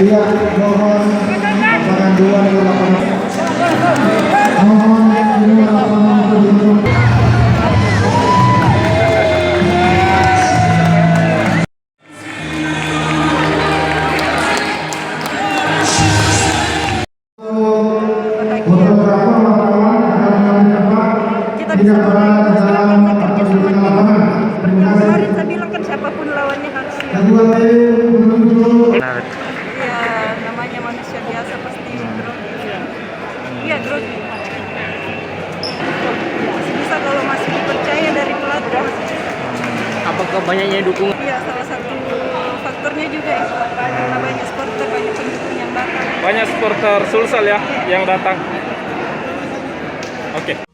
Iya, mohon lapangan 2 dan lapangan. Mohon ini lapangan penduduk. Fotografer wartawan akan mendapat tidak berada di dalam atau di lapangan. Terima kasih. Kemarin saya bilang kan siapapun lawannya harus siap. Kedua tim menuju. Ya namanya manusia biasa pasti grogi. Iya grogi. Bisa kalau masih dipercaya dari pelatih. Apakah banyaknya dukungan? Iya salah satu faktornya juga itu karena banyak supporter, banyak pendukung yang datang. Banyak supporter Sulsel ya yang datang. Oke.